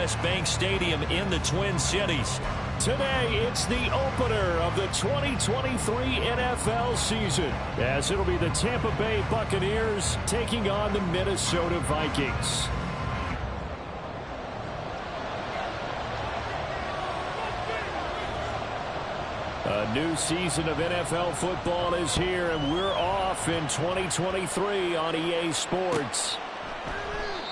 U.S. Bank Stadium in the Twin Cities. Today, it's the opener of the 2023 NFL season, as it'll be the Tampa Bay Buccaneers taking on the Minnesota Vikings. A new season of NFL football is here, and we're off in 2023 on EA Sports.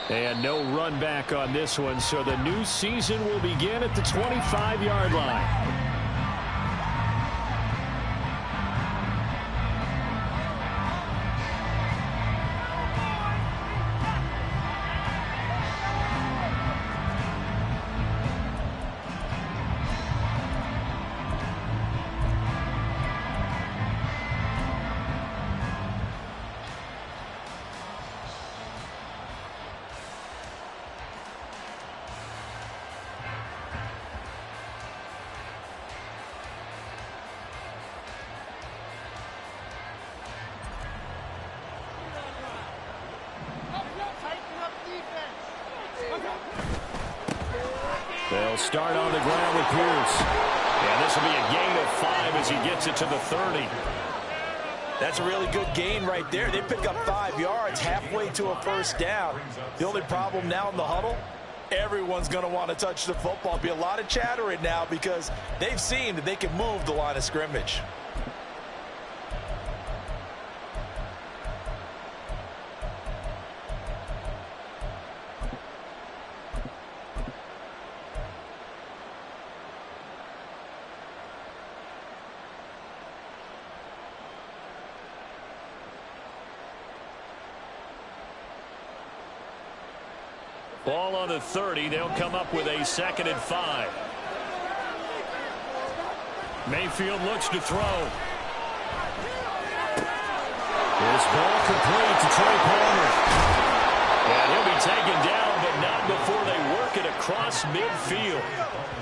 And no run back on this one, so the new season will begin at the 25-yard line. They'll start on the ground with Pierce. And this will be a gain of 5 as he gets it to the 30. That's a really good gain right there. They pick up 5 yards halfway to a first down. The only problem now in the huddle, everyone's going to want to touch the football. Be a lot of chatter right now because they've seen that they can move the line of scrimmage. Ball on the 30. They'll come up with a 2nd and 5. Mayfield looks to throw. This ball complete to Trey Palmer. And he'll be taken down, but not before they work it across midfield.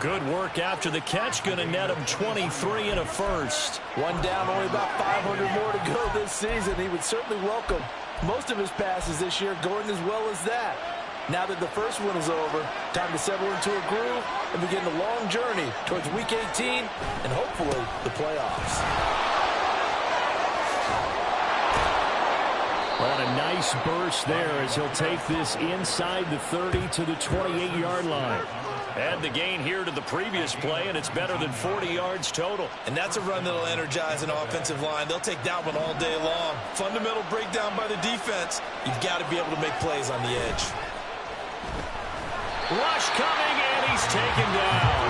Good work after the catch. Going to net him 23 and a first. One down, only about 500 more to go this season. He would certainly welcome most of his passes this year going as well as that. Now that the first one is over, time to settle into a groove and begin the long journey towards Week 18 and hopefully the playoffs. Well, a nice burst there as he'll take this inside the 30 to the 28-yard line. Add the gain here to the previous play, and it's better than 40 yards total. And that's a run that'll energize an offensive line. They'll take that one all day long. Fundamental breakdown by the defense. You've got to be able to make plays on the edge. Rush coming, and he's taken down.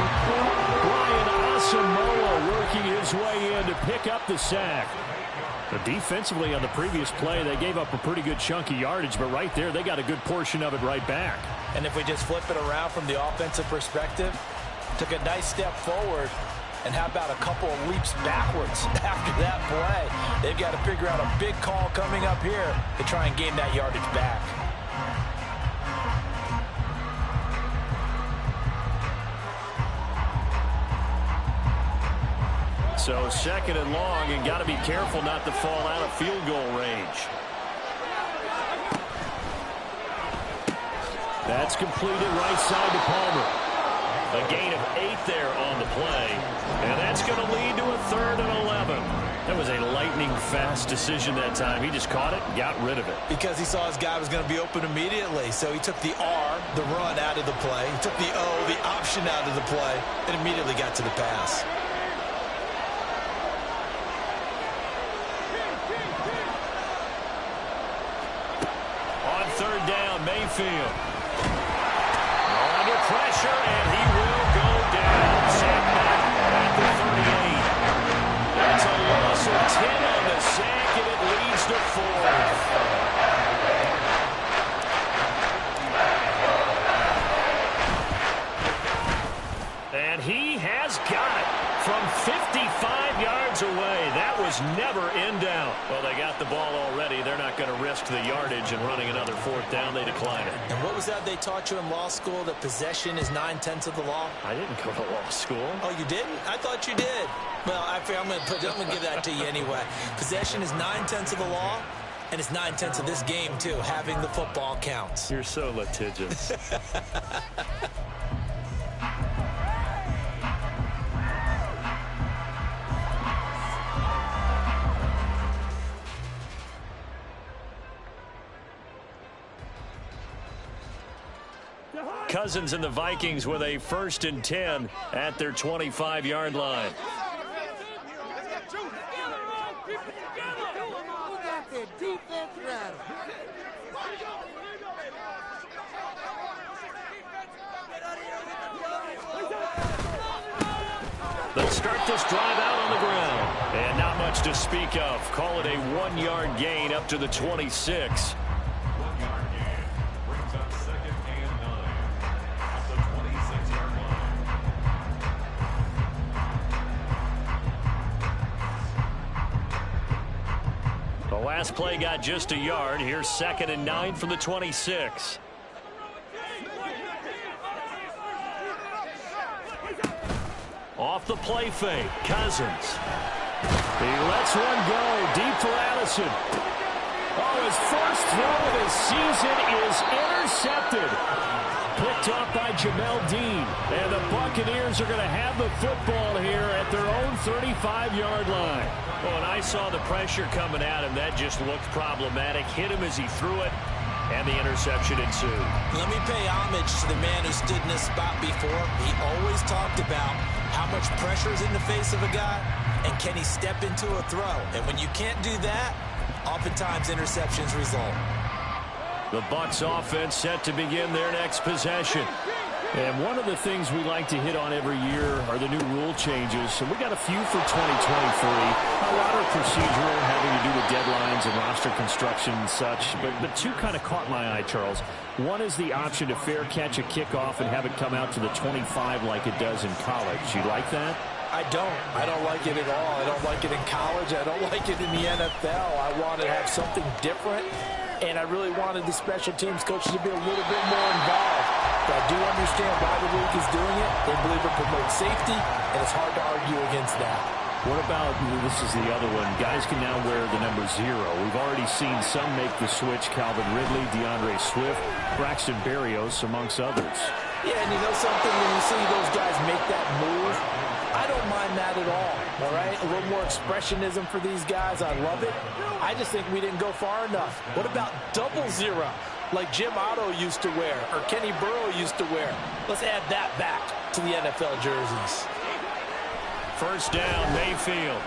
Brian Asamoah working his way in to pick up the sack. But defensively on the previous play, they gave up a pretty good chunk of yardage, but right there, they got a good portion of it right back. And if we just flip it around from the offensive perspective, took a nice step forward, and how about a couple of leaps backwards after that play? They've got to figure out a big call coming up here to try and gain that yardage back. So 2nd and long, and got to be careful not to fall out of field goal range. That's completed right side to Palmer. A gain of 8 there on the play, and that's going to lead to a 3rd and 11. That was a lightning-fast decision that time. He just caught it and got rid of it. Because he saw his guy was going to be open immediately, so he took the R, the run, out of the play. He took the O, the option, out of the play, and immediately got to the pass. Third down, Mayfield. Under pressure, and he will go down. Sack back at the 38. That's a loss of 10 on the sack, and it leads to 4. And he has got it from 55 yards away. That was never in doubt. Well, they got the ball already. They're not going to risk the yardage and running another 4th down. They decline it. And what was that they taught you in law school, that possession is 9/10 of the law? I didn't go to law school. Oh, you didn't? I thought you did. Well, I'm going to give that to you anyway. Possession is 9/10 of the law, and it's 9/10 of this game, too. Having the football counts. You're so litigious. Cousins and the Vikings with a 1st and 10 at their 25-yard line. Let's start this drive out on the ground. And not much to speak of. Call it a 1-yard gain up to the 26. The last play got just a yard. Here's 2nd and 9 from the 26. Off the play fake, Cousins. He lets one go deep for Allison. Oh, his first throw of the season is intercepted. Picked off by Jamel Dean. And the Buccaneers are going to have the football here at their own 35-yard line. Well, and I saw the pressure coming at him. That just looked problematic. Hit him as he threw it. And the interception ensued. Let me pay homage to the man who stood in this spot before. He always talked about how much pressure is in the face of a guy, and can he step into a throw? And when you can't do that, oftentimes interceptions result. The Bucs offense set to begin their next possession. And one of the things we like to hit on every year are the new rule changes. So we got a few for 2023. A lot are procedural, having to do with deadlines and roster construction and such. But two kind of caught my eye, Charles. One is the option to fair catch a kickoff and have it come out to the 25 like it does in college. You like that? I don't like it at all. I don't like it in college. I don't like it in the NFL. I want to have something different. And I really wanted the special teams coaches to be a little bit more involved. But I do understand why the league is doing it. They believe it promotes safety, and it's hard to argue against that. What about, this is the other one, guys can now wear the number 0. We've already seen some make the switch. Calvin Ridley, DeAndre Swift, Braxton Berrios, amongst others. Yeah, and you know something? When you see those guys make that move, I don't mind that at all right? A little more expressionism for these guys. I love it. I just think we didn't go far enough. What about 00, like Jim Otto used to wear or Kenny Burrow used to wear? Let's add that back to the NFL jerseys. First down, Mayfield.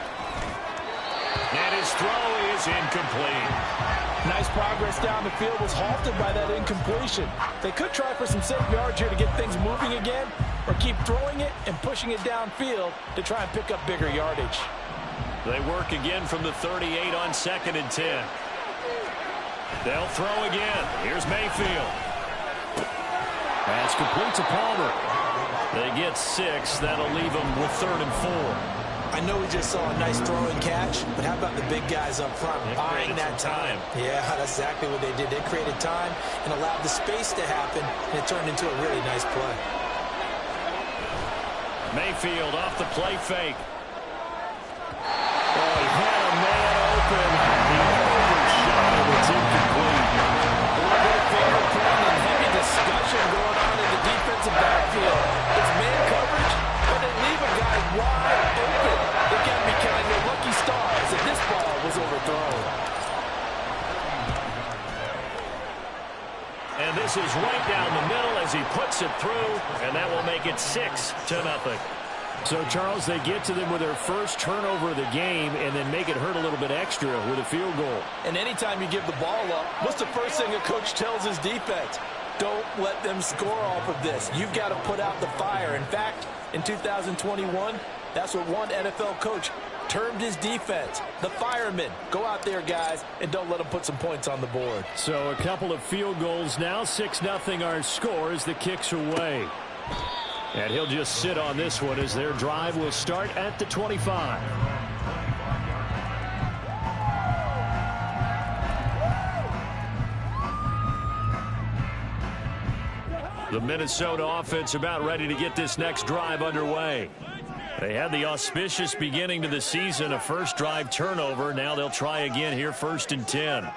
And his throw is incomplete. Nice progress down the field, was halted by that incompletion. They could try for some safe yards here to get things moving again, or keep throwing it and pushing it downfield to try and pick up bigger yardage. They work again from the 38 on 2nd and 10. They'll throw again. Here's Mayfield. Pass complete to Palmer. They get 6. That'll leave them with 3rd and 4. I know we just saw a nice throw and catch, but how about the big guys up front buying that time? Yeah, that's exactly what they did. They created time and allowed the space to happen, and it turned into a really nice play. Mayfield off the play fake. Oh, he had a man open. He overshot it. It's incomplete. A little bit of fingerprint and heavy discussion going on in the defensive backfield. It's man coverage, but they leave a guy wide open. They got to be kind of lucky stars that this ball was overthrown. And this is right down the middle as he puts it through, and that will make it 6-0. So, Charles, they get to them with their first turnover of the game and then make it hurt a little bit extra with a field goal. And anytime you give the ball up, what's the first thing a coach tells his defense? Don't let them score off of this. You've got to put out the fire. In fact, in 2021, that's what one NFL coach termed his defense, the firemen. Go out there, guys, and don't let them put some points on the board. So a couple of field goals now. 6-0 our score as the kick's away. And he'll just sit on this one as their drive will start at the 25. The Minnesota offense about ready to get this next drive underway. They had the auspicious beginning to the season, a first drive turnover. Now they'll try again here, 1st and 10.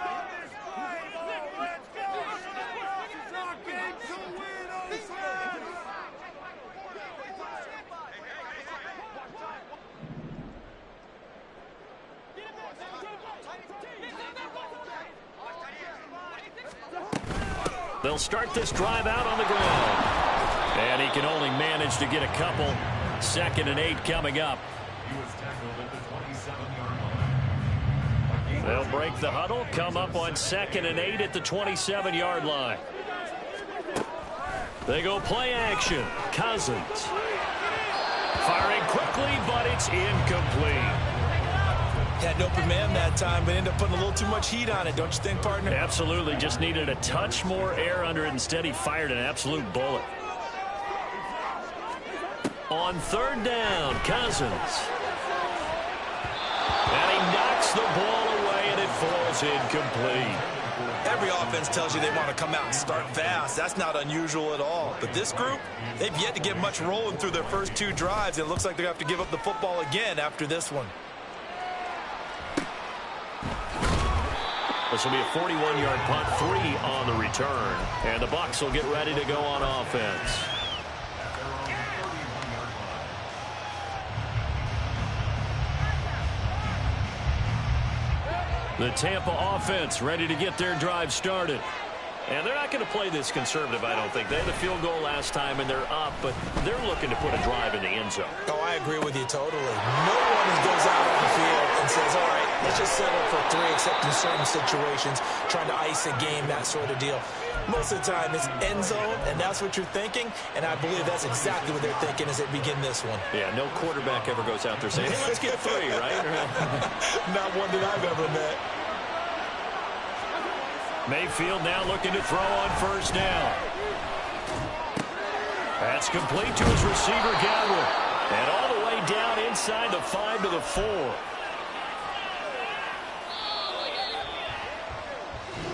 They'll start this drive out on the ground. And he can only manage to get a couple. 2nd and 8 coming up. They'll break the huddle, come up on 2nd and 8 at the 27-yard line. They go play action. Cousins. Firing quickly, but it's incomplete. Had an open man that time, but ended up putting a little too much heat on it, don't you think, partner? Absolutely. Just needed a touch more air under it. Instead, he fired an absolute bullet. On 3rd down, Cousins. And he knocks the ball away, and it falls incomplete. Every offense tells you they want to come out and start fast. That's not unusual at all. But this group, they've yet to get much rolling through their first 2 drives. It looks like they're going to have to give up the football again after this one. This will be a 41-yard punt, 3 on the return. And the Bucs will get ready to go on offense. The Tampa offense ready to get their drive started. And they're not going to play this conservative, I don't think. They had a field goal last time, and they're up, but they're looking to put a drive in the end zone. Oh, I agree with you totally. No one goes out on the field and says, all right, let's just settle for 3, except in certain situations, trying to ice a game, that sort of deal. Most of the time, it's end zone, and that's what you're thinking, and I believe that's exactly what they're thinking as they begin this one. Yeah, no quarterback ever goes out there saying, hey, let's get 3, right? Not one that I've ever met. Mayfield now looking to throw on 1st down. That's complete to his receiver, Godwin. And all the way down inside the 5 to the 4.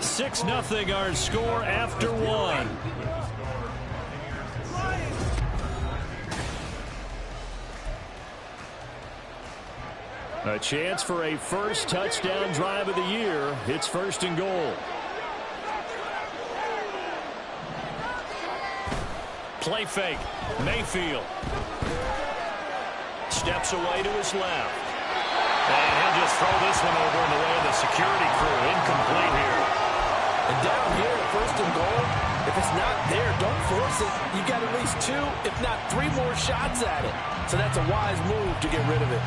6-0 our score after 1. A chance for a first touchdown drive of the year. It's 1st and goal. Play fake. Mayfield. Steps away to his left. And he'll just throw this one over in the way of the security crew. Incomplete here. And down here, 1st and goal, if it's not there, don't force it. You got at least 2, if not 3 more shots at it. So that's a wise move to get rid of it.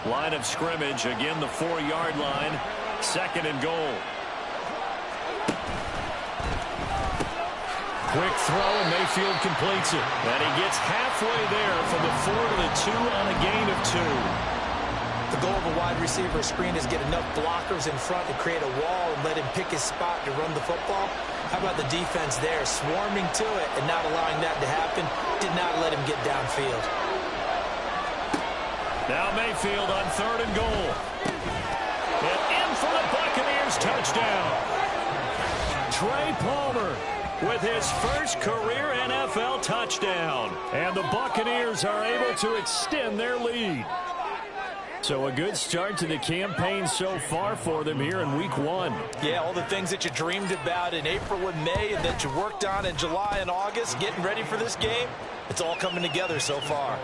Line of scrimmage, again the 4-yard line, 2nd and goal. Quick throw, and Mayfield completes it. And he gets halfway there from the 4 to the 2 on a gain of 2. The goal of a wide receiver screen is get enough blockers in front to create a wall and let him pick his spot to run the football. How about the defense there, swarming to it and not allowing that to happen? Did not let him get downfield. Now Mayfield on 3rd and goal. And in for the Buccaneers touchdown. Trey Palmer with his first career NFL touchdown. And the Buccaneers are able to extend their lead. So a good start to the campaign so far for them here in Week 1. Yeah, all the things that you dreamed about in April and May and that you worked on in July and August, getting ready for this game, it's all coming together so far.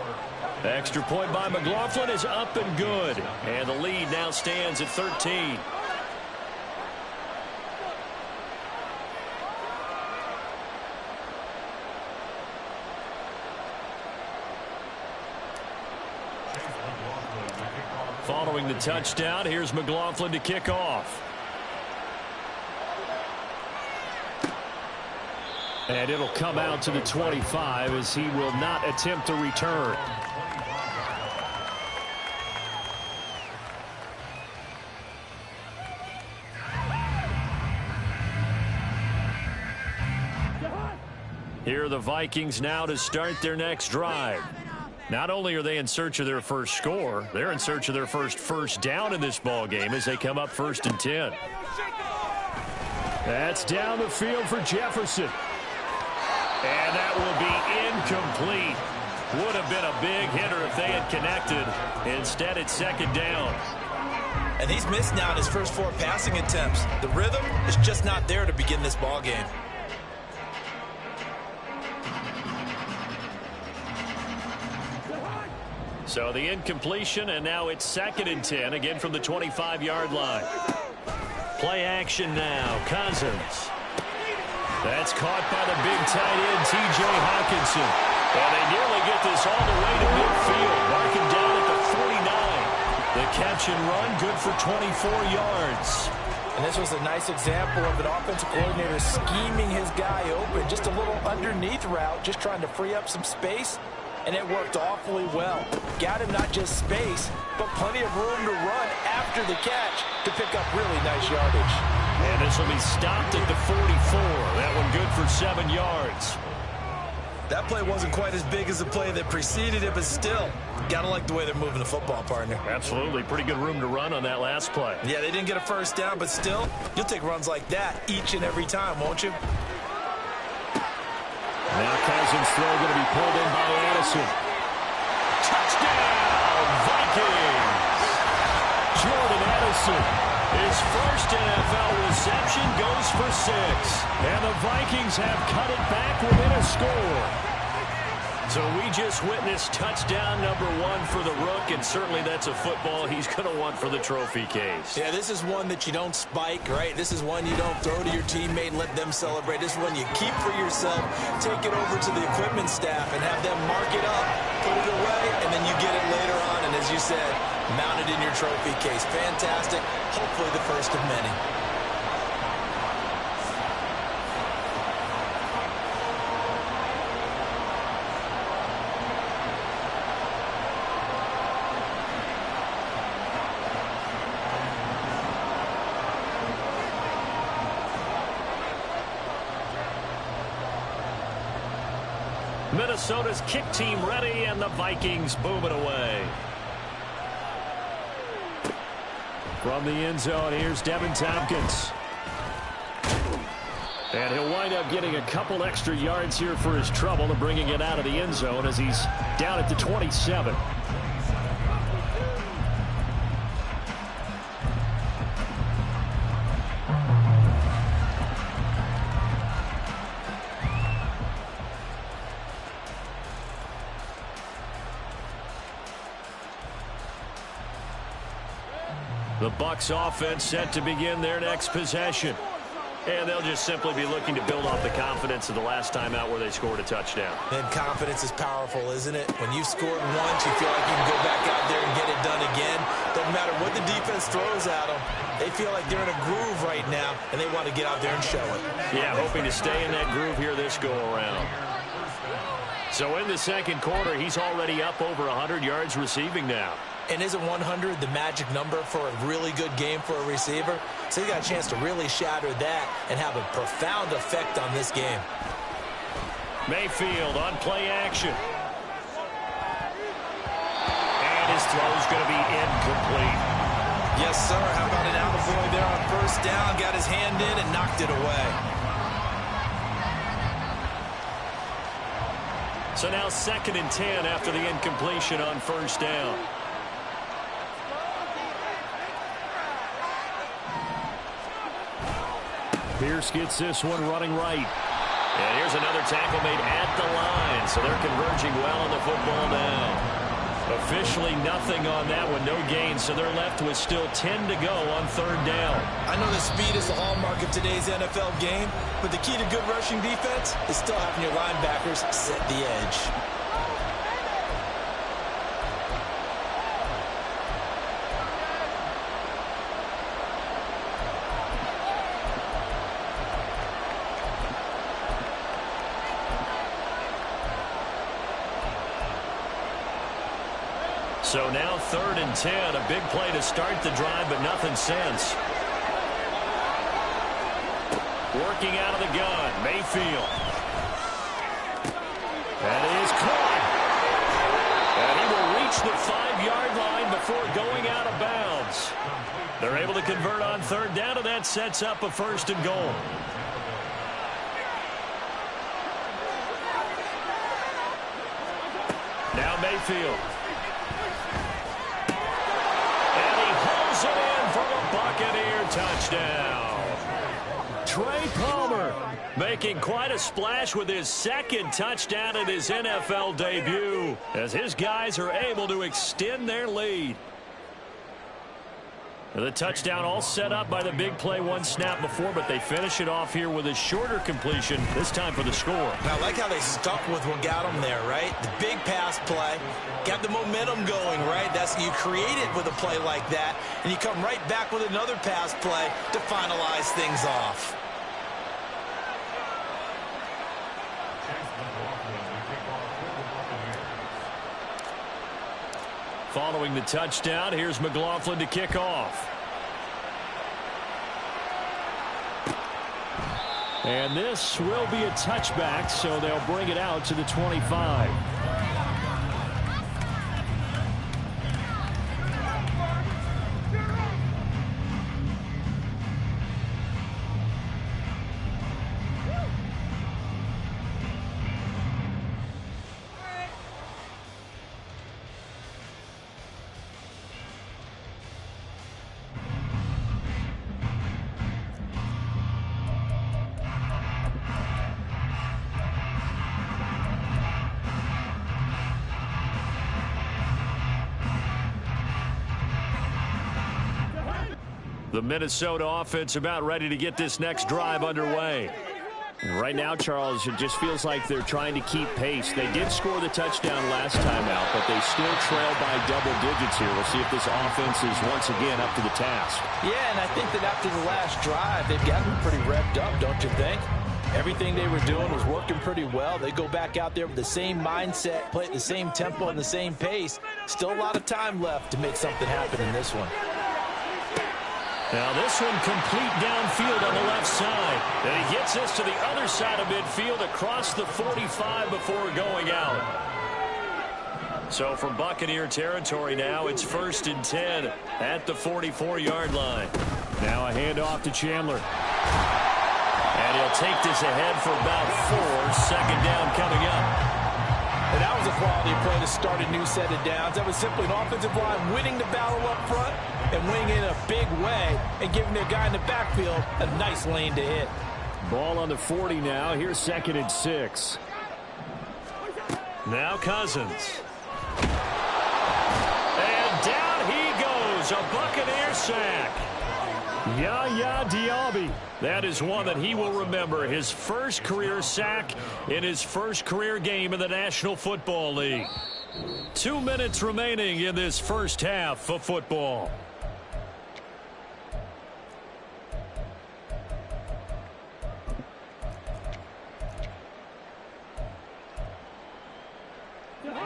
The extra point by McLaughlin is up and good. And the lead now stands at 13. Following the touchdown, here's McLaughlin to kick off. And it'll come out to the 25 as he will not attempt a return. Here are the Vikings now to start their next drive. Not only are they in search of their first score, they're in search of their first down in this ball game as they come up 1st and 10. That's down the field for Jefferson. And that will be incomplete. Would have been a big hitter if they had connected. Instead, it's 2nd down. And he's missed now in his first 4 passing attempts. The rhythm is just not there to begin this ball game. So the incompletion, and now it's 2nd and 10, again from the 25-yard line. Play action now. Cousins. That's caught by the big tight end, T.J. Hawkinson. And they nearly get this all the way to midfield. Marking down at the 49. The catch and run, good for 24 yards. And this was a nice example of an offensive coordinator scheming his guy open. Just a little underneath route, just trying to free up some space. And it worked awfully well. Got him not just space, but plenty of room to run after the catch to pick up really nice yardage. And this will be stopped at the 44. That one good for 7 yards. That play wasn't quite as big as the play that preceded it, but still, gotta like the way they're moving the football, partner. Absolutely. Pretty good room to run on that last play. Yeah, they didn't get a first down, but still, you'll take runs like that each and every time, won't you? Now Cousins' throw going to be pulled in by Addison. Touchdown, Vikings! Jordan Addison, his first NFL reception, goes for 6. And the Vikings have cut it back within a score. So we just witnessed touchdown number 1 for the Rook, and certainly that's a football he's going to want for the trophy case. Yeah, this is one that you don't spike, right? This is one you don't throw to your teammate and let them celebrate. This is one you keep for yourself, take it over to the equipment staff and have them mark it up, put it away, and then you get it later on. And as you said, mount it in your trophy case. Fantastic. Hopefully the first of many. Minnesota's kick team ready, and the Vikings boom it away. From the end zone, here's Devin Tompkins. And he'll wind up getting a couple extra yards here for his trouble and bringing it out of the end zone as he's down at the 27. The Bucs offense set to begin their next possession. And they'll just simply be looking to build off the confidence of the last time out where they scored a touchdown. And confidence is powerful, isn't it? When you've scored once, you feel like you can go back out there and get it done again. Doesn't matter what the defense throws at them. They feel like they're in a groove right now, and they want to get out there and show it. Yeah, hoping to stay in that groove here this go-around. So in the second quarter, he's already up over 100 yards receiving now. And isn't 100 the magic number for a really good game for a receiver? So you got a chance to really shatter that and have a profound effect on this game. Mayfield on play action. And his throw's going to be incomplete. Yes, sir. How about an attaboy there on first down? Got his hand in and knocked it away. So now 2nd and 10 after the incompletion on first down. Pierce gets this one running right. And here's another tackle made at the line. So they're converging well on the football now. Officially nothing on that one, no gain. So they're left with still 10 to go on third down. I know that speed is the hallmark of today's NFL game, but the key to good rushing defense is still having your linebackers set the edge. So now 3rd and 10, a big play to start the drive, but nothing since. Working out of the gun, Mayfield. That is caught. And he will reach the 5-yard line before going out of bounds. They're able to convert on third down, and that sets up a 1st and goal. Now Mayfield. And he hauls it in for a Buccaneer touchdown. Trey Palmer making quite a splash with his second touchdown in his NFL debut as his guys are able to extend their lead. The touchdown all set up by the big play one snap before, but they finish it off here with a shorter completion, this time for the score. And I like how they stuck with what got them there, right? The big pass play, got the momentum going, right? That's you create it with a play like that, and you come right back with another pass play to finalize things off. Following the touchdown, here's McLaughlin to kick off. And this will be a touchback, so they'll bring it out to the 25. The Minnesota offense about ready to get this next drive underway. Right now, Charles, it just feels like they're trying to keep pace. They did score the touchdown last time out, but they still trail by double digits here. We'll see if this offense is once again up to the task. Yeah, and I think that after the last drive, they've gotten pretty revved up, don't you think? Everything they were doing was working pretty well. They go back out there with the same mindset, play at the same tempo and the same pace. Still a lot of time left to make something happen in this one. Now this one complete downfield on the left side. And he gets us to the other side of midfield across the 45 before going out. So from Buccaneer territory now, it's 1st and 10 at the 44-yard line. Now a handoff to Chandler. And he'll take this ahead for about 4. Second down coming up. And that was a quality play to start a new set of downs. That was simply an offensive line winning the battle up front and winning in a big way and giving their guy in the backfield a nice lane to hit. Ball on the 40 now. Here's 2nd and 6. Now Cousins. And down he goes. A Buccaneer sack. Yaya Diaby. That is one that he will remember. His first career sack in his first career game in the National Football League. 2 minutes remaining in this first half of football.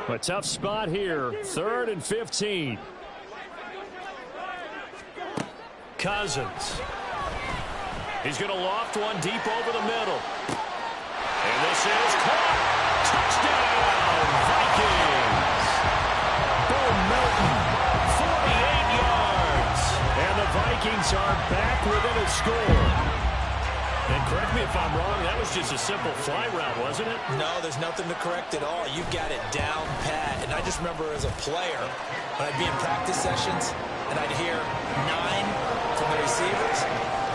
A tough spot here. 3rd and 15. Cousins. He's going to loft one deep over the middle. And this is caught. Touchdown, Vikings. Bo Melton, 48 yards. And the Vikings are back within a score. And correct me if I'm wrong, that was just a simple fly route, wasn't it? No, there's nothing to correct at all. You've got it down pat. And I just remember as a player, when I'd be in practice sessions, and I'd hear 9 from the receivers,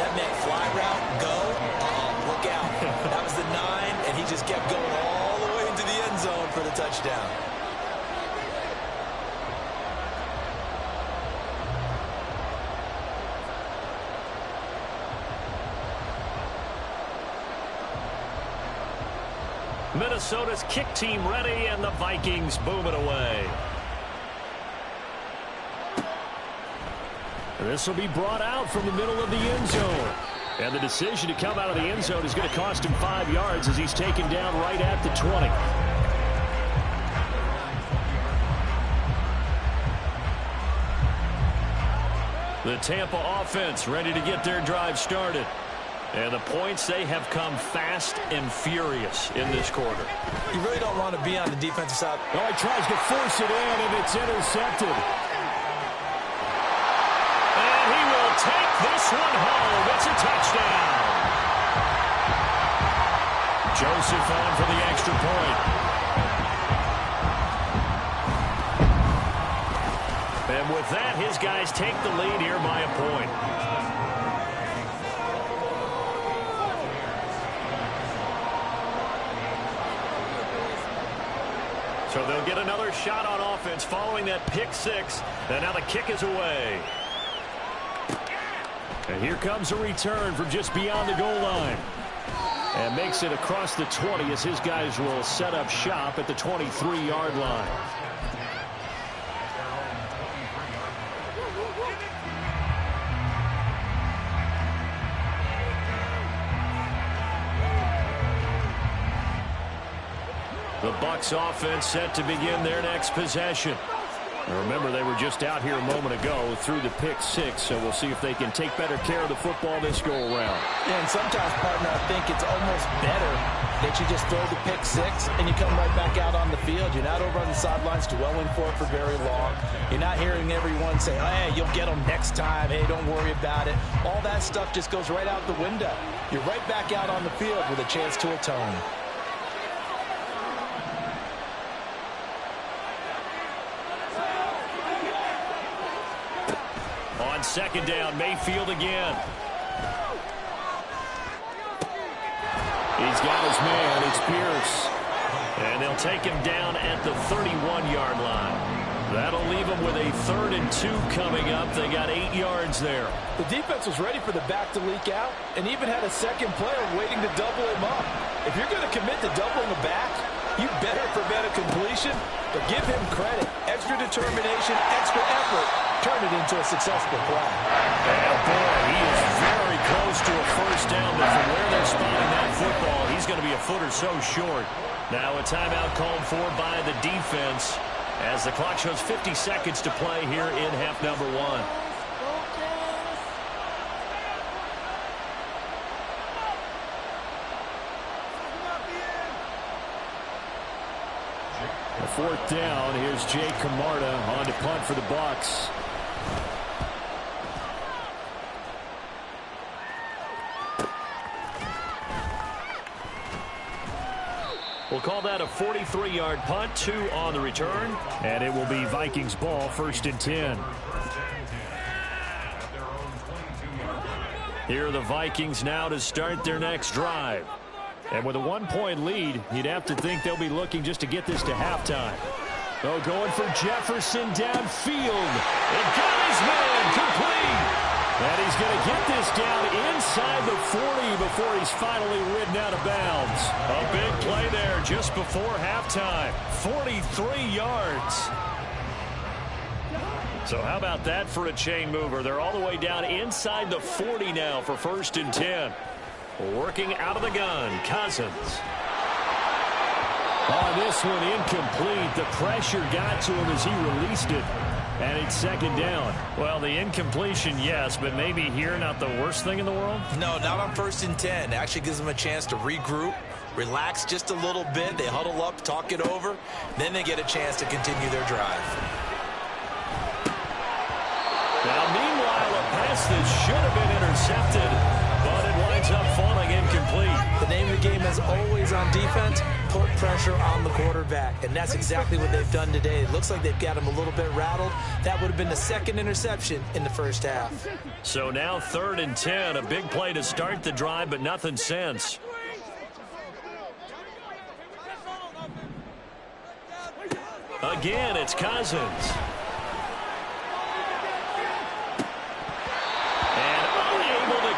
that meant fly route, go, look out. That was the 9, and he just kept going all the way into the end zone for the touchdown. Minnesota's kick team ready, and the Vikings boom it away. This will be brought out from the middle of the end zone. And the decision to come out of the end zone is going to cost him 5 yards as he's taken down right at the 20. The Tampa offense ready to get their drive started. And the points, they have come fast and furious in this quarter. You really don't want to be on the defensive side. Oh, he tries to force it in, and it's intercepted. And he will take this one home. It's a touchdown. Joseph on for the extra point. And with that, his guys take the lead here by a point. So they'll get another shot on offense following that pick six. And now the kick is away. And here comes a return from just beyond the goal line. And makes it across the 20 as his guys will set up shop at the 23-yard line. The Bucs offense set to begin their next possession. Now remember, they were just out here a moment ago through the pick six, so we'll see if they can take better care of the football this go-around. Yeah, and sometimes, partner, I think it's almost better that you just throw the pick six and you come right back out on the field. You're not over on the sidelines dwelling for it for very long. You're not hearing everyone say, oh, hey, you'll get them next time. Hey, don't worry about it. All that stuff just goes right out the window. You're right back out on the field with a chance to atone. Second down, Mayfield again. He's got his man. It's Pierce. And they'll take him down at the 31-yard line. That'll leave him with a 3rd and 2 coming up. They got 8 yards there. The defense was ready for the back to leak out and even had a second player waiting to double him up. If you're going to commit to doubling the back, you better prevent a completion, but give him credit. Extra determination, extra effort. Turn it into a successful play. And boy, he is very close to a first down, but from where they're spotting that football, he's going to be a foot or so short. Now a timeout called for by the defense as the clock shows 50 seconds to play here in half number 1. A 4th down. Here's Jay Camarda on to punt for the Bucs. We'll call that a 43-yard punt, 2 on the return, and it will be Vikings ball, 1st and 10. Here are the Vikings now to start their next drive. And with a 1-point lead, you'd have to think they'll be looking just to get this to halftime. Oh, going for Jefferson downfield. And got his man complete. And he's going to get this down inside the 40 before he's finally ridden out of bounds. A big play there just before halftime. 43 yards. So how about that for a chain mover? They're all the way down inside the 40 now for 1st and 10. Working out of the gun, Cousins. On this one, incomplete. The pressure got to him as he released it. And it's 2nd down. Well, the incompletion, yes, but maybe here not the worst thing in the world? No, not on 1st and 10. It actually gives them a chance to regroup, relax just a little bit. They huddle up, talk it over. Then they get a chance to continue their drive. Now, meanwhile, a pass that should have been intercepted, but it winds up falling incomplete. The name of the game is always on defense, put pressure on the quarterback. And that's exactly what they've done today. It looks like they've got him a little bit rattled. That would have been the 2nd interception in the first half. So now 3rd and 10, a big play to start the drive, but nothing since. Again, it's Cousins.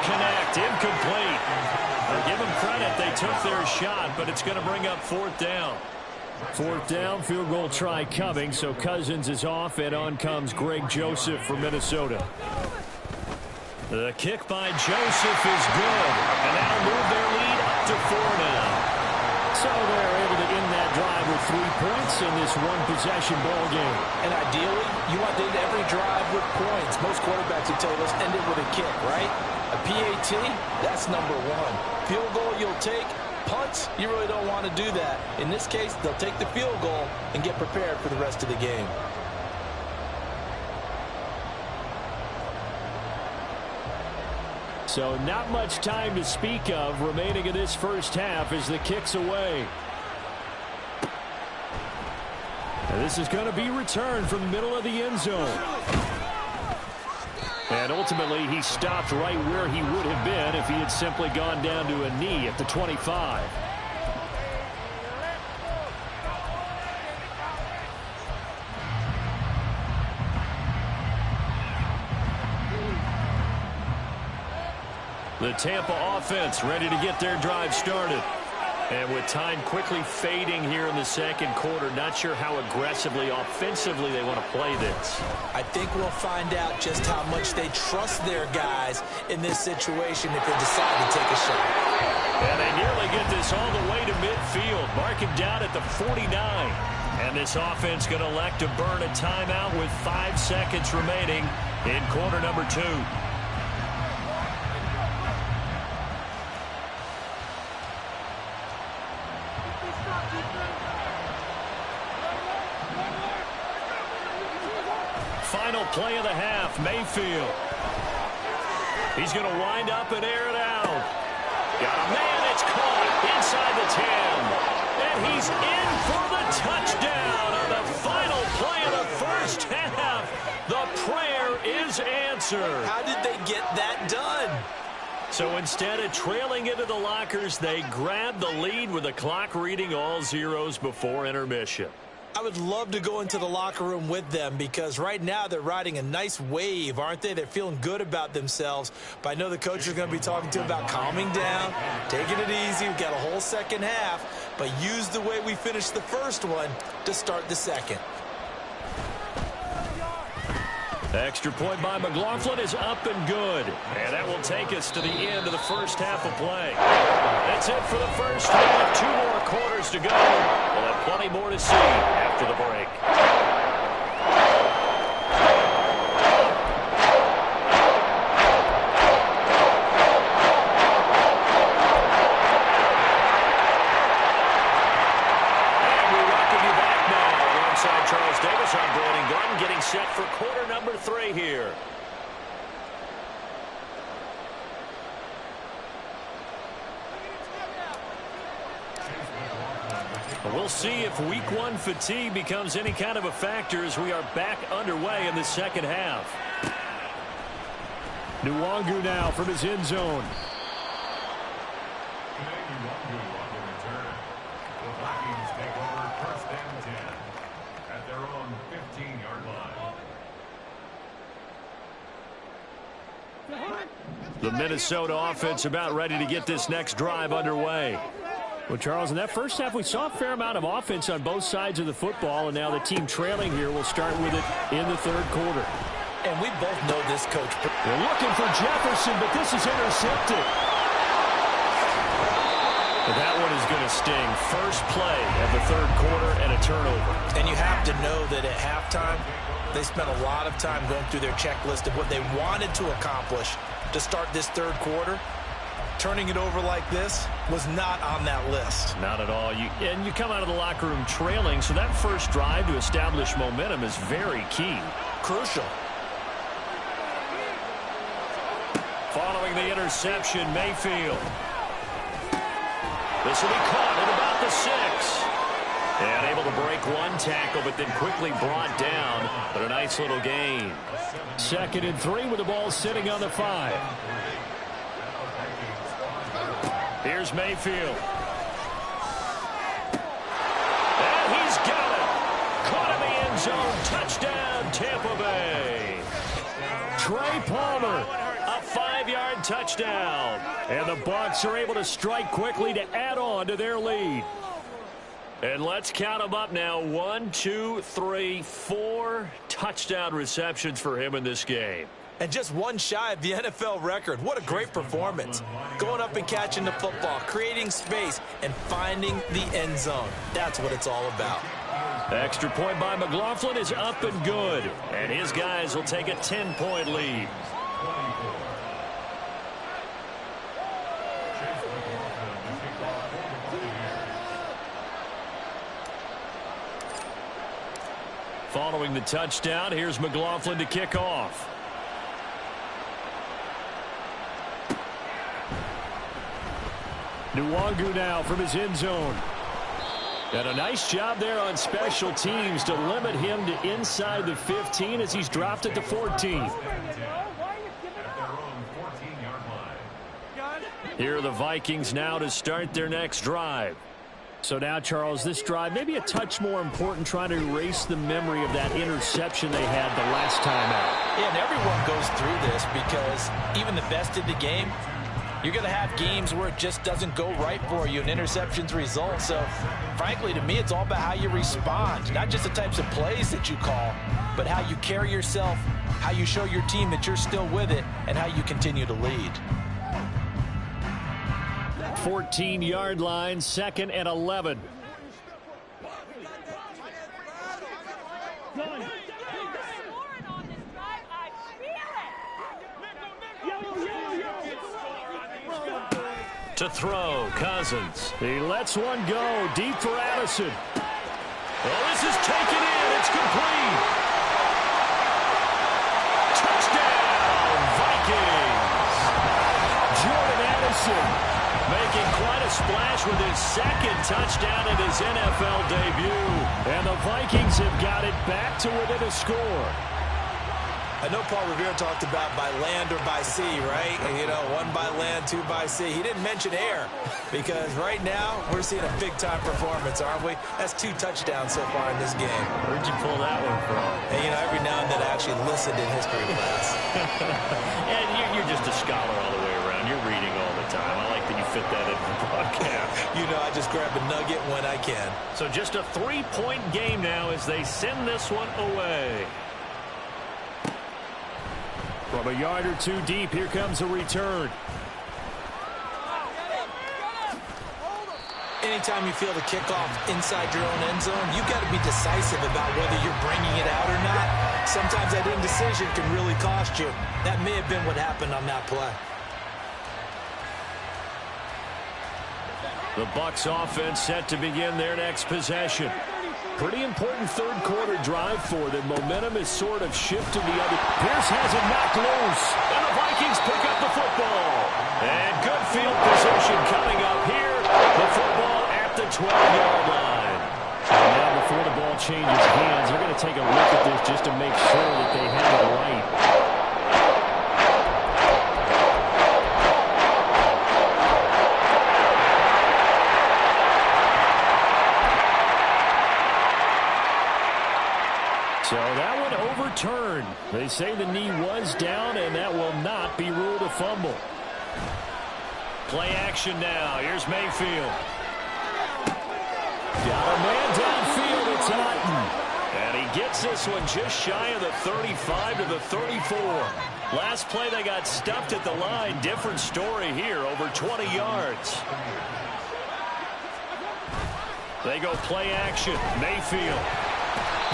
Connect, incomplete. I'll give them credit, they took their shot, but it's going to bring up 4th down. 4th down, field goal try coming, so Cousins is off, and on comes Greg Joseph from Minnesota. The kick by Joseph is good, and that'll move their lead up to 4 now. So they're able to end that drive with 3 points in this one-possession ball game. And ideally, you want to end every drive with points. Most quarterbacks would tell you, let's end it with a kick, right? A PAT, that's number 1. Field goal you'll take. Punts, you really don't want to do that. In this case, they'll take the field goal and get prepared for the rest of the game. So not much time to speak of remaining in this first half as the kick's away. And this is going to be returned from the middle of the end zone. And ultimately, he stopped right where he would have been if he had simply gone down to a knee at the 25. The Tampa offense ready to get their drive started. And with time quickly fading here in the second quarter, not sure how aggressively, offensively they want to play this. I think we'll find out just how much they trust their guys in this situation if they decide to take a shot. And they nearly get this all the way to midfield. Mark him down at the 49. And this offense going to elect to burn a timeout with 5 seconds remaining in quarter number 2. Final play of the half, Mayfield. He's going to wind up and air it out. Got a man, it's caught inside the 10. And he's in for the touchdown on the final play of the first half. The prayer is answered. How did they get that done? So instead of trailing into the lockers, they grabbed the lead with the clock reading all zeros before intermission. I would love to go into the locker room with them because right now they're riding a nice wave, aren't they? They're feeling good about themselves. But I know the coach is going to be talking to them about calming down, taking it easy. We've got a whole second half, but use the way we finished the first one to start the second. The extra point by McLaughlin is up and good. And that will take us to the end of the first half of play. That's it for the first half. 2 more quarters to go. We'll have plenty more to see after the break. Getting set for quarter number 3 here. We'll see if week 1 fatigue becomes any kind of a factor as we are back underway in the second half. Nwangu now from his end zone. The Minnesota offense about ready to get this next drive underway. Well, Charles, in that first half, we saw a fair amount of offense on both sides of the football, and now the team trailing here will start with it in the third quarter. And we both know this, Coach. They're looking for Jefferson, but this is intercepted. But that one is going to sting. First play of the third quarter and a turnover. And you have to know that at halftime, they spent a lot of time going through their checklist of what they wanted to accomplish to start this third quarter. Turning it over like this was not on that list. Not at all. And you come out of the locker room trailing, so that first drive to establish momentum is very key. Crucial. Following the interception, Mayfield. This will be caught at about the 6. And able to break one tackle, but then quickly brought down. But a nice little gain. 2nd and 3 with the ball sitting on the 5. Here's Mayfield. And he's got it. Caught in the end zone. Touchdown, Tampa Bay. Trey Palmer, a 5-yard touchdown. And the Bucs are able to strike quickly to add on to their lead. And let's count them up now. 1, 2, 3, 4 touchdown receptions for him in this game. And just one shy of the NFL record. What a great performance. Going up and catching the football, creating space, and finding the end zone. That's what it's all about. The extra point by McLaughlin is up and good. And his guys will take a 10-point lead. Following the touchdown, here's McLaughlin to kick off. Nwangu now from his end zone. And a nice job there on special teams to limit him to inside the 15 as he's dropped at the 14. Here are the Vikings now to start their next drive. So now, Charles, this drive maybe a touch more important, trying to erase the memory of that interception they had the last time out. Yeah, and everyone goes through this because even the best in the game, You're going to have games where it just doesn't go right for you and interceptions result. So, frankly, to me, it's all about how you respond. Not just the types of plays that you call, but how you carry yourself, how you show your team that you're still with it, and how you continue to lead. 14-yard line, 2nd and 11. To throw, Cousins. He lets one go deep for Addison. Well, this is taken in. It's complete. Touchdown, Vikings. Jordan Addison making quite a splash with his 2nd touchdown in his NFL debut. And the Vikings have got it back to within a score. I know Paul Revere talked about by land or by sea, right? You know, 1 by land, 2 by sea. He didn't mention air because right now we're seeing a big-time performance, aren't we? That's 2 touchdowns so far in this game. Where'd you pull that one from? And, you know, every now and then I actually listened in history class. And you're just a scholar all the way around. You're reading all the time. I like that you fit that in the broadcast. You know, I just grab a nugget when I can. So just a 3-point game now as they send this one away. From a yard or 2 deep, here comes a return. Anytime you feel the kickoff inside your own end zone, you've got to be decisive about whether you're bringing it out or not. Sometimes that indecision can really cost you. That may have been what happened on that play. The Bucs offense set to begin their next possession. Pretty important third-quarter drive for them. Momentum is sort of shifted the other. Pierce has it knocked loose. And the Vikings pick up the football. And good field position coming up here. The football at the 12-yard line. And now before the ball changes hands, they're going to take a look at this just to make sure that they have it right. So that one overturned. They say the knee was down, and that will not be ruled a fumble. Play action now. Here's Mayfield. Got a man downfield. It's Otten. And he gets this one just shy of the 35 to the 34. Last play, they got stuffed at the line. Different story here, over 20 yards. They go play action. Mayfield.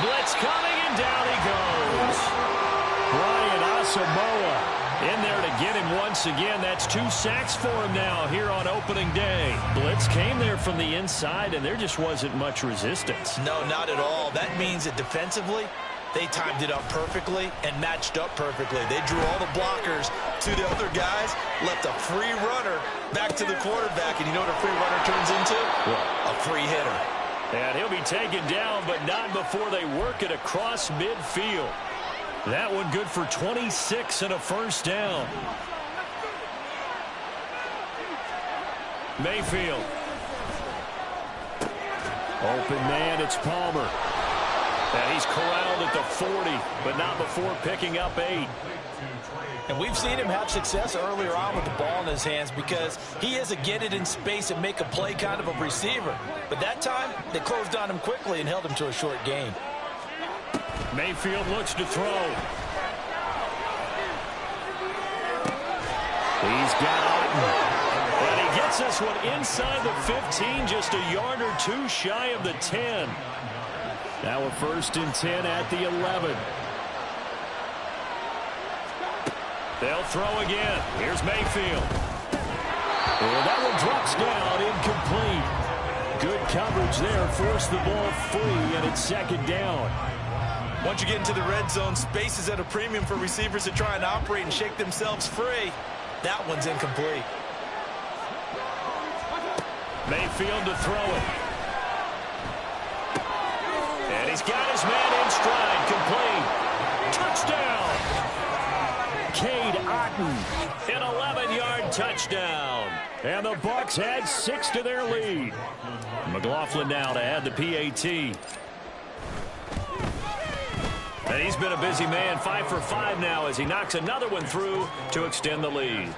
Blitz coming, and down he goes. Brian Asamoah in there to get him once again. That's 2 sacks for him now here on opening day. Blitz came there from the inside, and there just wasn't much resistance. No, not at all. That means that defensively, they timed it up perfectly and matched up perfectly. They drew all the blockers to the other guys, left a free runner back to the quarterback, and you know what a free runner turns into? What? A free hitter. And he'll be taken down, but not before they work it across midfield. That one good for 26 and a first down. Mayfield. Open man, it's Palmer. And he's corralled at the 40, but not before picking up 8. And we've seen him have success earlier on with the ball in his hands because he is a get it in space and make a play kind of a receiver. But that time, they closed on him quickly and held him to a short gain. Mayfield looks to throw. He's got Otten. And he gets this one inside the 15, just a yard or 2 shy of the 10. Now a 1st and 10 at the 11. They'll throw again. Here's Mayfield. And that one drops down, incomplete. Good coverage there, forced the ball free, and it's 2nd down. Once you get into the red zone, space is at a premium for receivers to try and operate and shake themselves free. That one's incomplete. Mayfield to throw it. And he's got his man in stride, complete. Touchdown! Cade Otten, an 11-yard touchdown. And the Bucs add 6 to their lead. McLaughlin now to add the PAT. And he's been a busy man, 5 for 5 now as he knocks another one through to extend the lead.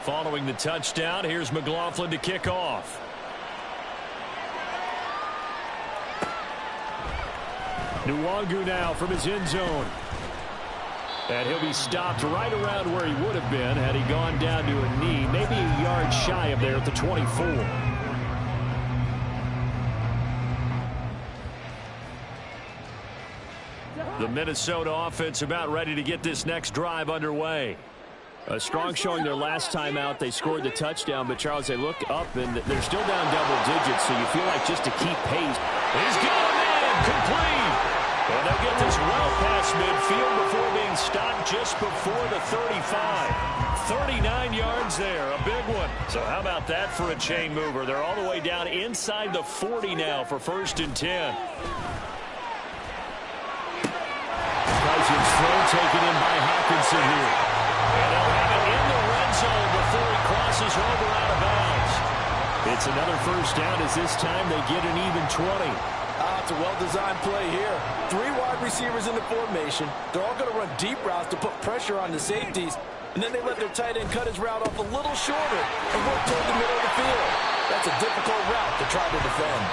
Following the touchdown, here's McLaughlin to kick off. Nwangu now from his end zone. And he'll be stopped right around where he would have been had he gone down to a knee, maybe a yard shy of there at the 24. The Minnesota offense about ready to get this next drive underway. A strong showing their last time out. They scored the touchdown, but Charles, they look up and they're still down double digits, so you feel like just to keep pace. He's got him in, complete. And they'll get this well past midfield before being stopped just before the 35. 39 yards there, a big one. So how about that for a chain mover? They're all the way down inside the 40 now for 1st and 10. Cousins throw taken in by Hawkinson here. And they'll have it in the red zone before he crosses over out of bounds. It's another 1st down as this time they get an even 20. It's a well-designed play here. 3 wide receivers in the formation. They're all going to run deep routes to put pressure on the safeties. And then they let their tight end cut his route off a little shorter and work toward the middle of the field. That's a difficult route to try to defend.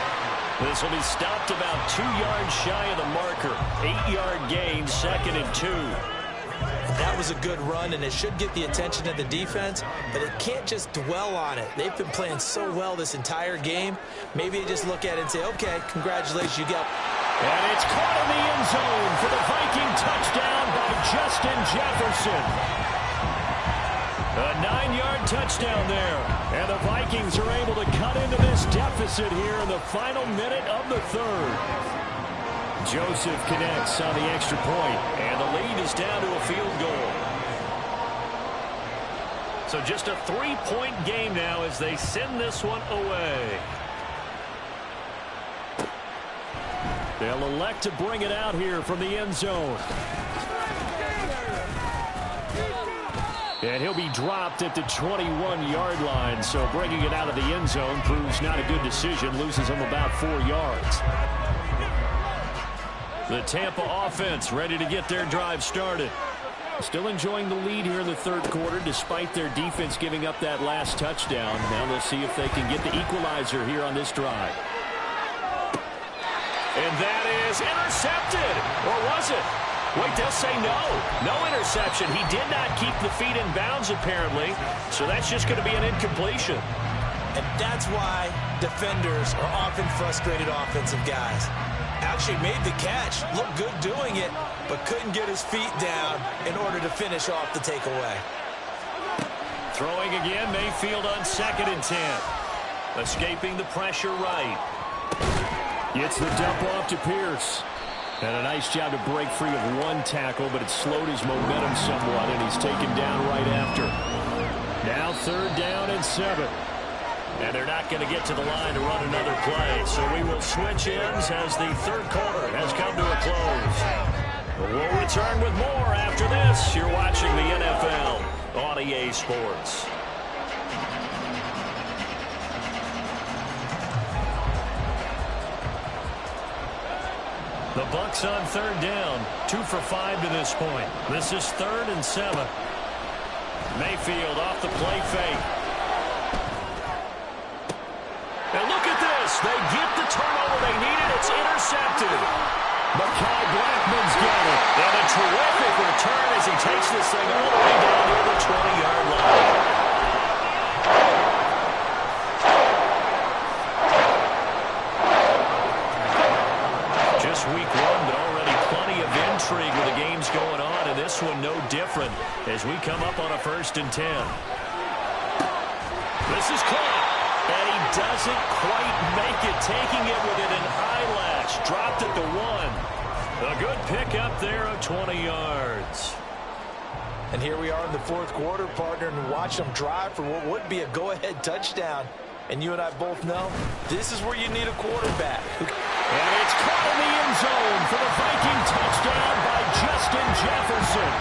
This will be stopped about 2 yards shy of the marker. 8-yard gain, 2nd and 2. That was a good run, and it should get the attention of the defense, but it can't just dwell on it. They've been playing so well this entire game. Maybe they just look at it and say, okay, congratulations, you got. And it's caught in the end zone for the Viking touchdown by Justin Jefferson. A 9-yard touchdown there. And the Vikings are able to cut into this deficit here in the final minute of the 3rd. Joseph connects on the extra point, and the lead is down to a field goal. So just a 3-point game now as they send this one away. They'll elect to bring it out here from the end zone. And he'll be dropped at the 21-yard line, so bringing it out of the end zone proves not a good decision, loses him about 4 yards. The Tampa offense ready to get their drive started. Still enjoying the lead here in the 3rd quarter despite their defense giving up that last touchdown. Now they'll see if they can get the equalizer here on this drive. And that is intercepted. Or was it? Wait, they'll say no. No interception. He did not keep the feet in bounds apparently. So that's just going to be an incompletion. And that's why defenders are often frustrated offensive guys. Actually made the catch, looked good doing it, but couldn't get his feet down in order to finish off the takeaway. Throwing again, Mayfield on 2nd and 10. Escaping the pressure right. Gets the dump off to Pierce. And a nice job to break free of 1 tackle, but it slowed his momentum somewhat, and he's taken down right after. Now 3rd down and 7. And they're not going to get to the line to run another play. So we will switch ends as the 3rd quarter has come to a close. We'll return with more after this. You're watching the NFL on EA Sports. The Bucs on 3rd down. 2 for 5 to this point. This is 3rd and 7. Mayfield off the play fake. And look at this. They get the turnover they needed. It's intercepted. Mekhi Blackman's got it. And a terrific return as he takes this thing all the way down near the 20-yard line. Just week 1, but already plenty of intrigue with the games going on. And this one no different as we come up on a 1st and 10. This is caught. And he doesn't quite make it, taking it within an eyelash. Dropped at the 1. A good pickup there of 20 yards. And here we are in the 4th quarter, partner, and watch them drive for what would be a go-ahead touchdown. And you and I both know this is where you need a quarterback. And it's caught in the end zone for the Viking touchdown by Justin Jefferson.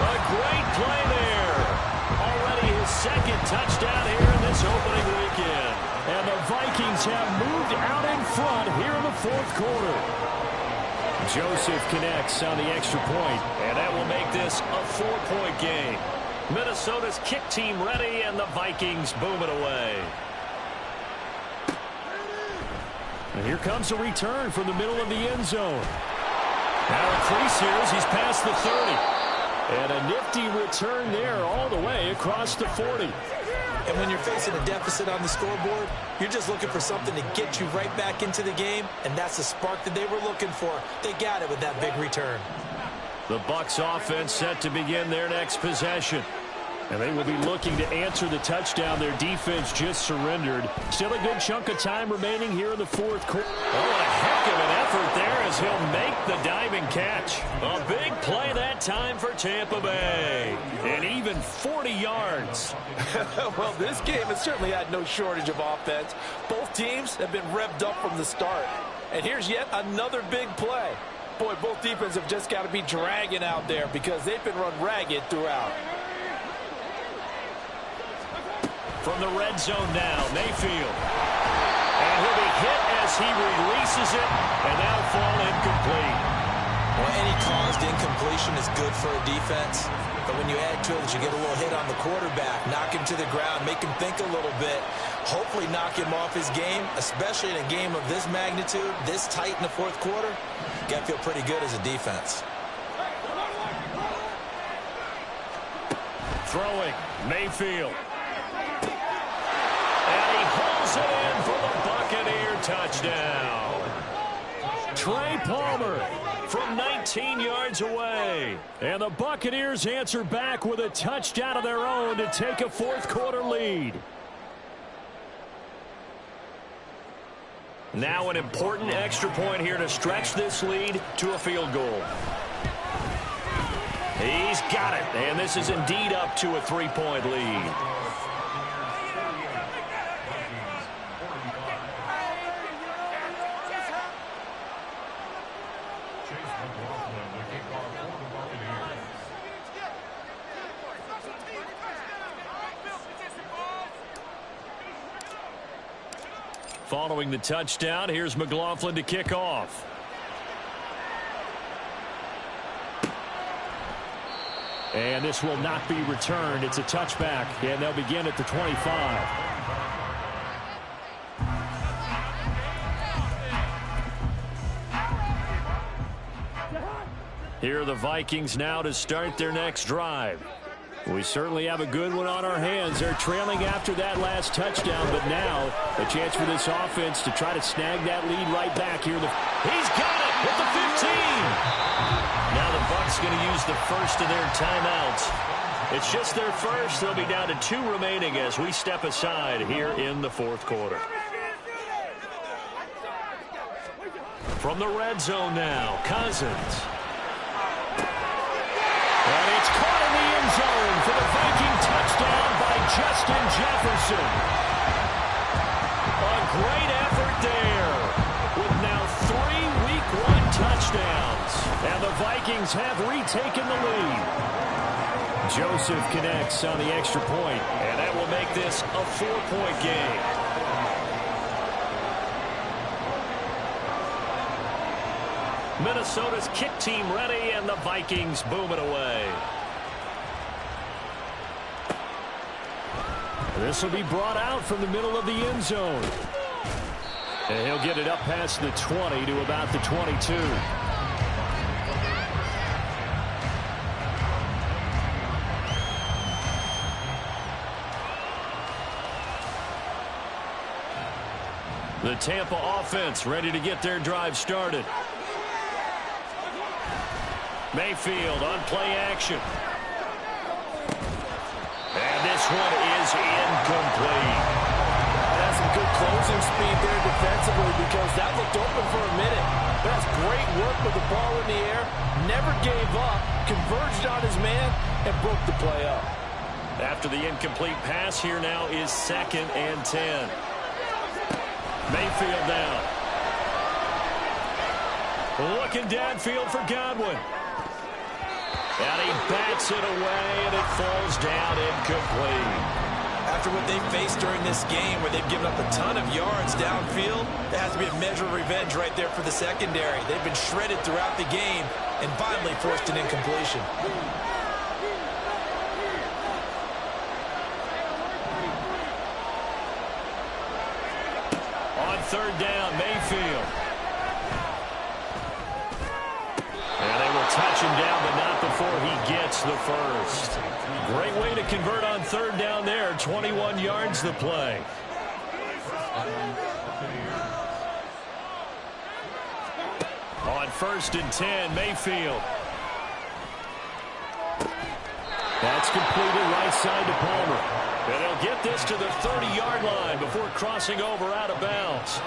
A great play there. Already his 2nd touchdown here in this opening weekend. And the Vikings have moved out in front here in the 4th quarter. Joseph connects on the extra point, and that will make this a 4-point game. Minnesota's kick team ready, and the Vikings boom it away. And here comes a return from the middle of the end zone. Now a crease here as he's past the 30. And a nifty return there all the way across the 40. And when you're facing a deficit on the scoreboard, you're just looking for something to get you right back into the game, and that's the spark that they were looking for. They got it with that big return. The Bucs offense set to begin their next possession. And they will be looking to answer the touchdown their defense just surrendered. Still a good chunk of time remaining here in the fourth quarter. Oh, a heck of an effort there as he'll make the diving catch. A big play that time for Tampa Bay. And even 40 yards. Well, this game has certainly had no shortage of offense. Both teams have been revved up from the start. And here's yet another big play. Boy, both defenses have just got to be dragging out there because they've been run ragged throughout. From the red zone now, Mayfield. And he'll be hit as he releases it, and that'll fall incomplete. Well, any caused incompletion is good for a defense. But when you add to it that you get a little hit on the quarterback, knock him to the ground, make him think a little bit, hopefully knock him off his game, especially in a game of this magnitude, this tight in the fourth quarter, you got to feel pretty good as a defense. Throwing, Mayfield. And he pulls it in for the Buccaneer touchdown. Trey Palmer from 19 yards away. And the Buccaneers answer back with a touchdown of their own to take a fourth quarter lead. Now an important extra point here to stretch this lead to a field goal. He's got it, and this is indeed up to a 3-point lead. Following the touchdown, here's McLaughlin to kick off. And this will not be returned. It's a touchback, and they'll begin at the 25. Here are the Vikings now to start their next drive. We certainly have a good one on our hands. They're trailing after that last touchdown, but now a chance for this offense to try to snag that lead right back here. He's got it at the 15. Now the Bucs going to use the first of their timeouts. It's just their first. They'll be down to 2 remaining as we step aside here in the fourth quarter. From the red zone now, Cousins. And it's caught in the end zone for the Viking touchdown by Justin Jefferson. A great effort there with now 3 Week 1 touchdowns. And the Vikings have retaken the lead. Joseph connects on the extra point, and that will make this a 4-point game. Minnesota's kick team ready, and the Vikings boom it away. This will be brought out from the middle of the end zone. And he'll get it up past the 20 to about the 22. The Tampa offense ready to get their drive started. Mayfield on play action. And this one is incomplete. That's some good closing speed there defensively because that looked open for a minute. That's great work with the ball in the air. Never gave up, converged on his man, and broke the play up. After the incomplete pass, here now is 2nd and 10. Mayfield down. Looking downfield for Godwin. And he bats it away, and it falls down incomplete. After what they faced during this game where they've given up a ton of yards downfield, there has to be a measure of revenge right there for the secondary. They've been shredded throughout the game and finally forced an incompletion. third down, Mayfield. And they will touch him down, but not before he gets the first. Great way to convert on third down there. 21 yards the play. On 1st and 10, Mayfield. That's completed right side to Palmer. And he'll get this to the 30-yard line before crossing over out of bounds.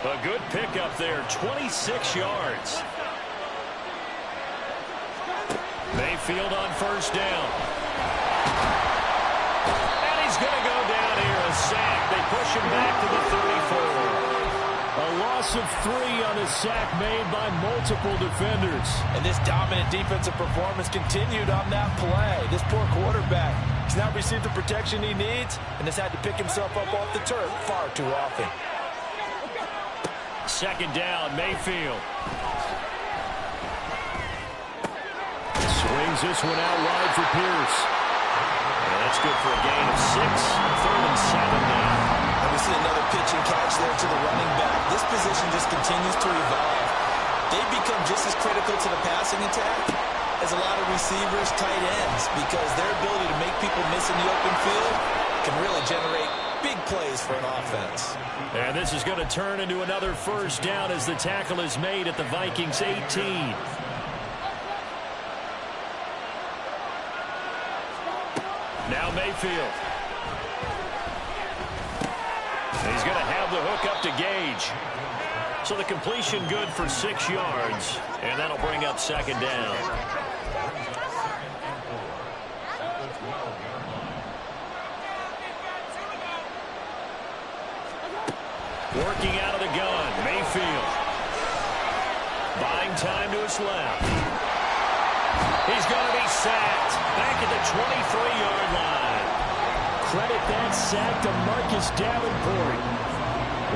A good pickup there, 26 yards. Mayfield on 1st down. And he's going to go down here, a sack. They push him back to the 34. A loss of 3 on a sack made by multiple defenders. And this dominant defensive performance continued on that play. This poor quarterback has not received the protection he needs and has had to pick himself up off the turf far too often. 2nd down, Mayfield. Swings this one out wide for Pierce. And that's good for a gain of 6. 3rd and 7 now. And we see another pitch and catch there to the running back. This position just continues to evolve. They've become just as critical to the passing attack as a lot of receivers, tight ends, because their ability to make people miss in the open field can really generate big plays for an offense. And this is going to turn into another 1st down as the tackle is made at the Vikings 18. Now Mayfield. He's going to have the hook up to Gage. So the completion good for 6 yards. And that'll bring up 2nd down. Working out of the gun, Mayfield. Buying time to his left. He's going to be sacked back at the 23-yard line. Credit that sack to Marcus Davenport.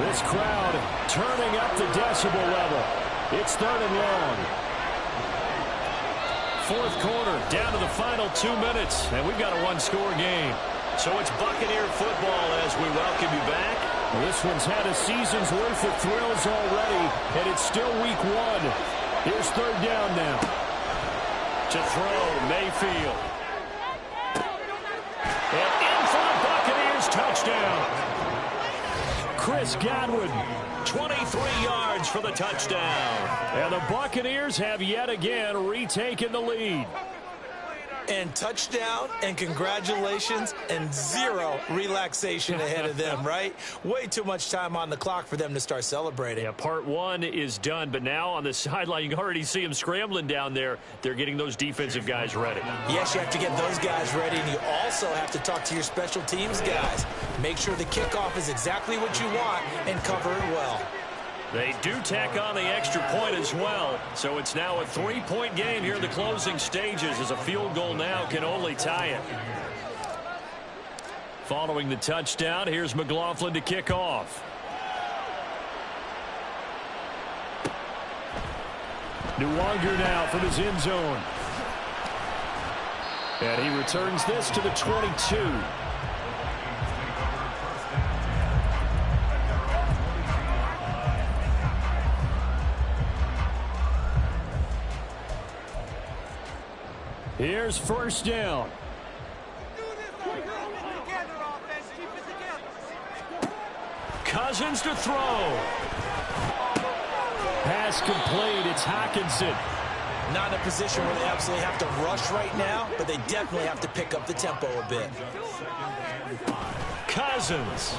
This crowd turning up the decibel level. It's 3rd and long. 4th quarter, down to the final 2 minutes, and we've got a 1-score game. So it's Buccaneer football as we welcome you back. This one's had a season's worth of thrills already, and it's still week 1. Here's 3rd down now. To throw, Mayfield. And in for the Buccaneers, touchdown. Chris Godwin, 23 yards for the touchdown. And the Buccaneers have yet again retaken the lead. And touchdown, and congratulations, and 0 relaxation ahead of them, right? Way too much time on the clock for them to start celebrating. Yeah, part 1 is done, but now on the sideline, you can already see them scrambling down there. They're getting those defensive guys ready. Yes, you have to get those guys ready, and you also have to talk to your special teams guys. Make sure the kickoff is exactly what you want and cover it well. They do tack on the extra point as well. So it's now a 3-point game here in the closing stages as a field goal now can only tie it. Following the touchdown, here's McLaughlin to kick off. Nwanger now from his end zone. And he returns this to the 22. Here's 1st down. Cousins to throw. Pass complete. It's Hockenson. Not in a position where they absolutely have to rush right now, but they definitely have to pick up the tempo a bit. Cousins.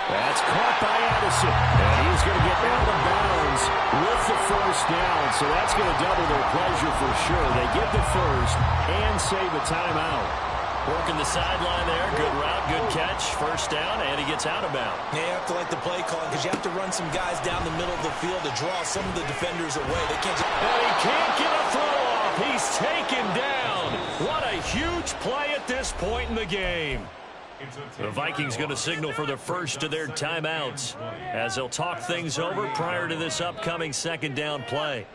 That's caught by Addison. And he's going to get out of bounds with the 1st down. So that's going to double their pleasure for sure. They get the 1st and save a timeout. Working the sideline there. Good route, good catch. 1st down, and he gets out of bounds. Yeah, you have to like the play calling because you have to run some guys down the middle of the field to draw some of the defenders away. They can't just... And he can't get a throw off. He's taken down. What a huge play at this point in the game. The Vikings going to signal for the first of their timeouts as they'll talk things over prior to this upcoming 2nd down play.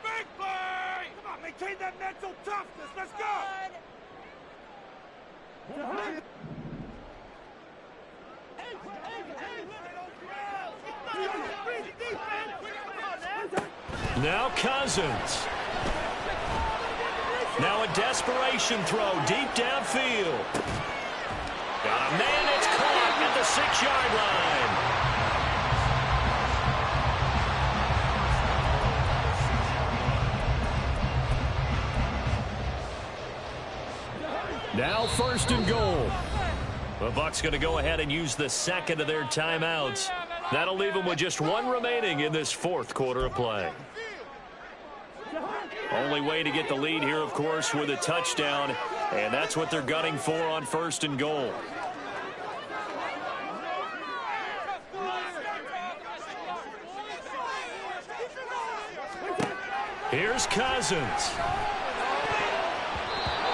Big play! Come on, maintain that mental toughness. Now Cousins. Now a desperation throw deep downfield. Got a man, it's caught at the 6-yard line. Now 1st and goal. The Bucs going to go ahead and use the second of their timeouts. That'll leave them with just one remaining in this 4th quarter of play. Only way to get the lead here, of course, with a touchdown, and that's what they're gunning for on 1st and goal. Here's Cousins.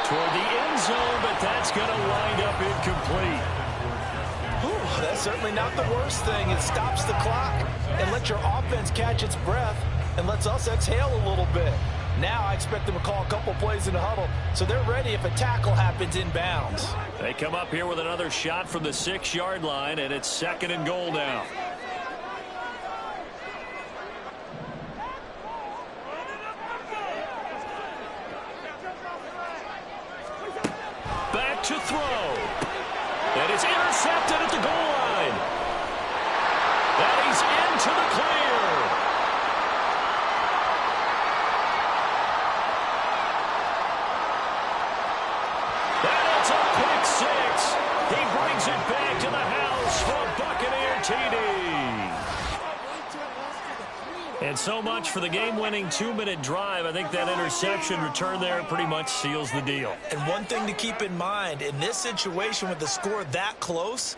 Toward the end zone, but that's going to wind up incomplete. Whew, that's certainly not the worst thing. It stops the clock and lets your offense catch its breath and lets us exhale a little bit. Now I expect them to call a couple plays in the huddle, so they're ready if a tackle happens inbounds. They come up here with another shot from the 6-yard line, and it's 2nd and goal now. Back to throw. And it's intercepted at the goal line. And he's into the clear. And it's a pick 6. He brings it back to the house for a Buccaneer TD. And so much for the game-winning 2-minute drive. I think that interception return there pretty much seals the deal. And one thing to keep in mind, in this situation with the score that close,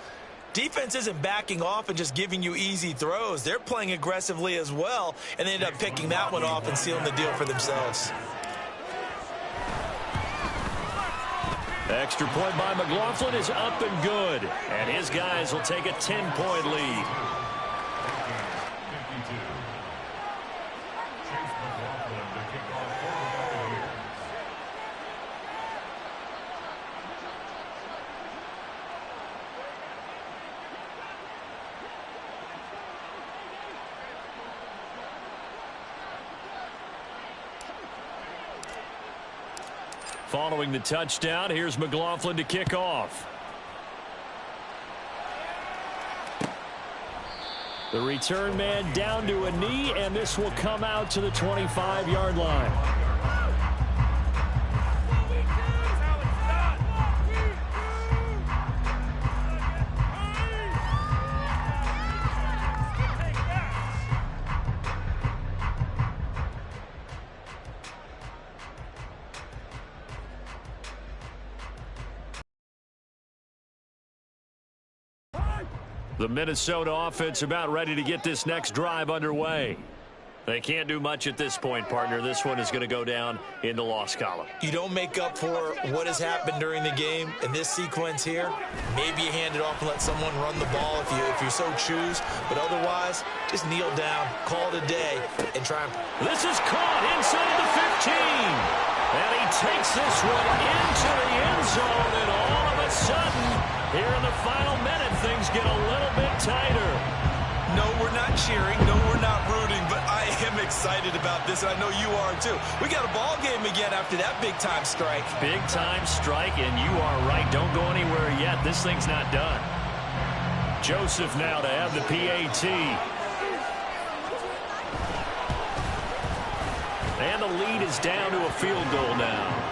defense isn't backing off and just giving you easy throws. They're playing aggressively as well, and they end up picking that one off and sealing the deal for themselves. Extra point by McLaughlin is up and good. And his guys will take a 10-point lead. Following the touchdown, here's McLaughlin to kick off. The return man down to a knee, and this will come out to the 25-yard line. The Minnesota offense about ready to get this next drive underway. They can't do much at this point, partner. This one is going to go down in the loss column. You don't make up for what has happened during the game in this sequence here. Maybe you hand it off and let someone run the ball if you so choose. But otherwise, just kneel down, call it a day, and try and... This is caught inside the 15. And he takes this one into the end zone, and all of a sudden, here in the final minute, things get a little bit tighter. No, we're not cheering. No, we're not rooting, but I am excited about this, and I know you are too. We got a ball game again after that big-time strike. Big-time strike, and you are right. Don't go anywhere yet. This thing's not done. Joseph now to have the PAT. And the lead is down to a field goal now.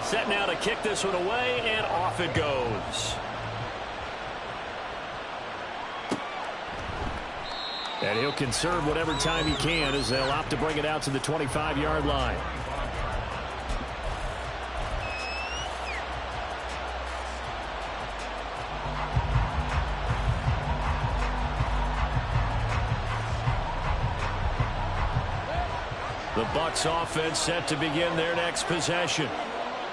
Set now to kick this one away, and off it goes. And he'll conserve whatever time he can as they'll opt to bring it out to the 25-yard line. The Bucs offense set to begin their next possession.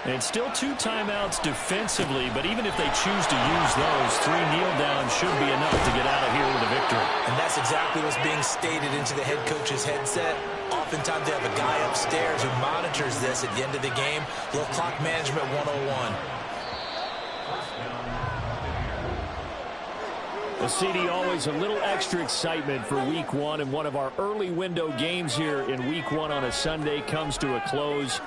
And still 2 timeouts defensively, but even if they choose to use those, 3 kneel downs should be enough to get out of here with a victory. And that's exactly what's being stated into the head coach's headset. Oftentimes they have a guy upstairs who monitors this at the end of the game. Little clock management 101. Well, CD, always a little extra excitement for Week 1, and one of our early window games here in Week 1 on a Sunday comes to a close.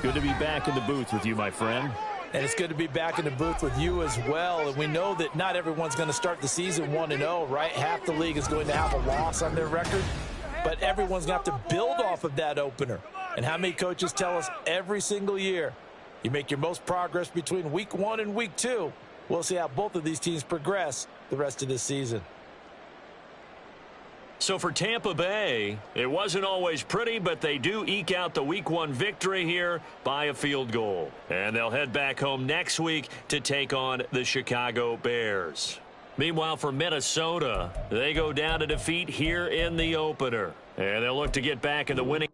Good to be back in the booth with you, my friend. And it's good to be back in the booth with you as well. And we know that not everyone's going to start the season 1-0, right? Half the league is going to have a loss on their record. But everyone's going to have to build off of that opener. And how many coaches tell us every single year, you make your most progress between Week 1 and Week 2. We'll see how both of these teams progress the rest of this season. So for Tampa Bay, it wasn't always pretty, but they do eke out the Week 1 victory here by a field goal. And they'll head back home next week to take on the Chicago Bears. Meanwhile, for Minnesota, they go down to defeat here in the opener. And they'll look to get back in the winning